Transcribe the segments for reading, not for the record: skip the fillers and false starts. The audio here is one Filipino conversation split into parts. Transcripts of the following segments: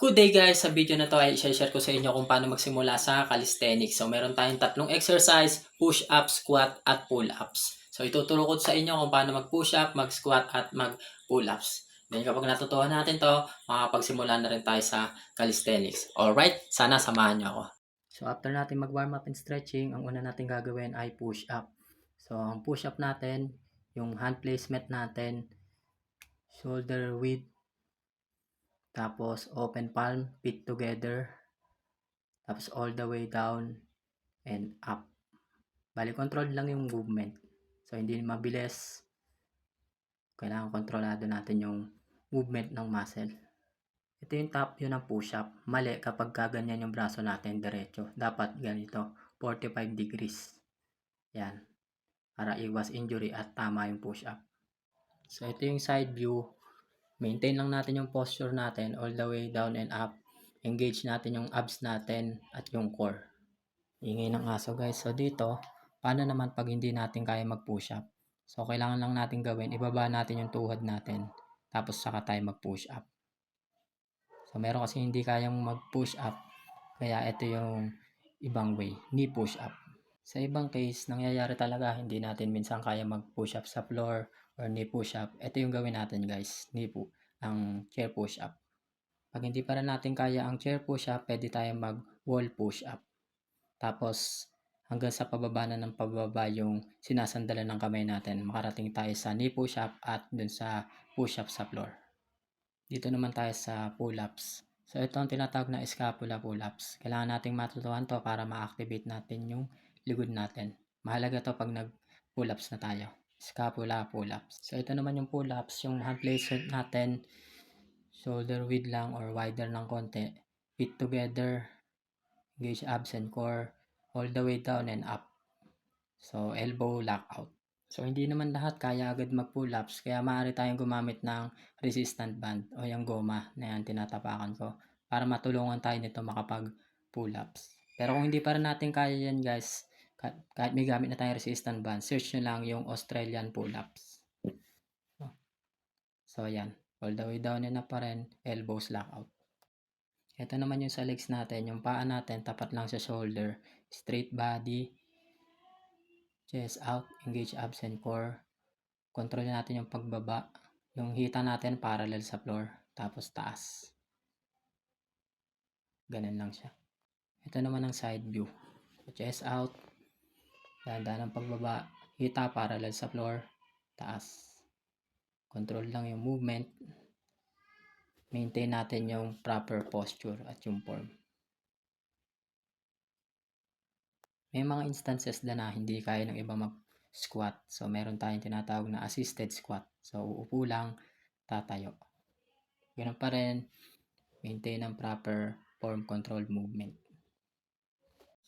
Good day guys! Sa video na to ay i-share ko sa inyo kung paano magsimula sa calisthenics. So meron tayong tatlong exercise, push-up, squat, at pull-ups. So ituturo ko sa inyo kung paano mag-push-up, mag-squat, at mag-pull-ups. Then kapag natutuhan natin to, makakapagsimula na rin tayo sa calisthenics. Alright? Sana samahan nyo ako. So after natin mag-warm up and stretching, ang una natin gagawin ay push-up. So ang push-up natin, yung hand placement natin, shoulder width, tapos open palm, feet together, tapos all the way down and up. Bali, control lang yung movement. So, hindi mabilis. Kailangan kontrolado natin yung movement ng muscle. Ito yung top view ng push-up. Mali kapag kaganyan yung braso natin diretso. Dapat ganito, 45 degrees. Yan. Para iwas injury at tama yung push-up. So, ito yung side view. Maintain lang natin yung posture natin all the way down and up. Engage natin yung abs natin at yung core. Ingay ng aso guys. So dito, paano naman pag hindi natin kaya mag-push up? So kailangan lang natin gawin, ibaba natin yung tuhod natin. Tapos saka tayo mag-push up. So meron kasi hindi kayang mag-push up. Kaya ito yung ibang way, knee push up. Sa ibang case, nangyayari talaga hindi natin minsan kaya mag-push up sa floor or knee push up. Ito yung gawin natin guys, ang chair push up. Pag hindi pa rin natin kaya ang chair push up, pwede tayo mag-wall push up. Tapos hanggang sa pababa na ng pababa yung sinasandalan ng kamay natin. Makarating tayo sa knee push up at dun sa push up sa floor. Dito naman tayo sa pull-ups. So ito ang tinatawag na scapula pull-ups. Kailangan nating matutuhan to para ma-activate natin yung likod natin. Mahalaga to pag nag-pull-ups na tayo. Scapula pull-ups. So ito naman yung pull-ups, yung hand placement natin, shoulder width lang or wider ng konti. Feet together, engage abs and core, all the way down and up. So elbow lock out. So hindi naman lahat kaya agad mag-pull-ups, kaya maaari tayong gumamit ng resistant band o yung goma na yan tinatapakan ko para matulungan tayo nito makapag-pull-ups. Pero kung hindi pa rin natin kaya yan guys, kahit may gamit na tayong resistant band, search nyo lang yung Australian pull-ups. So yan, all the way down and up pa rin, elbows lock out. Ito naman yung sa legs natin, yung paa natin tapat lang sa shoulder, straight body, chest out, engage abs and core. Control natin yung pagbaba, yung hita natin parallel sa floor, tapos taas. Ganun lang siya. Ito naman ang side view. Chest out, dahan-dahan ang pagbaba, hita parallel sa floor, taas. Control lang yung movement. Maintain natin yung proper posture at yung form. May mga instances na hindi kaya ng iba mag-squat. So, meron tayong tinatawag na assisted squat. So, uupo lang, tatayo. Ganun pa rin, maintain ang proper form control movement.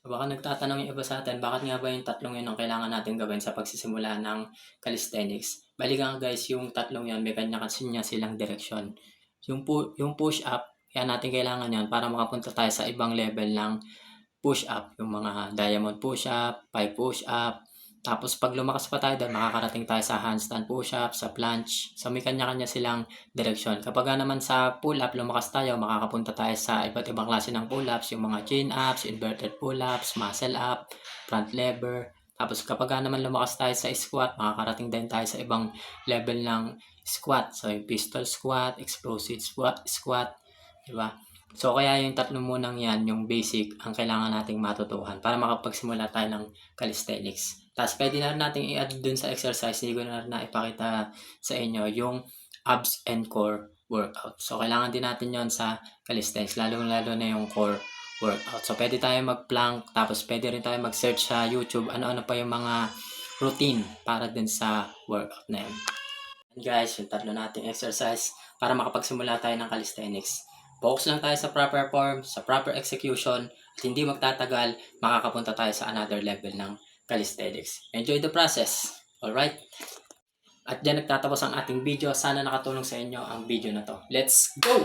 So, baka nagtatanong yung iba sa atin, bakit nga ba yung tatlong yun ang kailangan natin gawin sa pagsisimula ng calisthenics? Balikan guys, yung tatlong yan, may kanya-kanya silang direksyon. Yung push up, kaya natin kailangan yan para makapunta tayo sa ibang level ng push up, yung mga diamond push up, pie push up. Tapos pag lumakas pa tayo doon, makakarating tayo sa handstand push up, sa planche. So may kanya-kanya silang direksyon. Kapag naman sa pull up, lumakas tayo, makakapunta tayo sa iba't ibang klase ng pull ups, yung mga chin ups, inverted pull ups, muscle up, front lever. Tapos kapag naman lumakas tayo sa squat, makakarating din tayo sa ibang level ng squat. So yung pistol squat, explosive squat, diba? So kaya yung tatlo munang yan, yung basic, ang kailangan nating matutuhan para makapagsimula tayo ng calisthenics. Tapos pwede na rin natin i-add dun sa exercise, hindi ko na rin ipakita sa inyo, yung abs and core workout. So kailangan din natin yon sa calisthenics, lalo na yung core workout. So pwede tayo mag-plank, tapos pwede rin tayo mag-search sa YouTube, ano-ano pa yung mga routine para din sa workout na yun. And guys, yung tatlo nating exercise para makapagsimula tayo ng calisthenics. Focus lang tayo sa proper form, sa proper execution, at hindi magtatagal, makakapunta tayo sa another level ng calisthenics. Enjoy the process. Alright? At dyan nagtatapos ang ating video. Sana nakatulong sa inyo ang video na to. Let's go!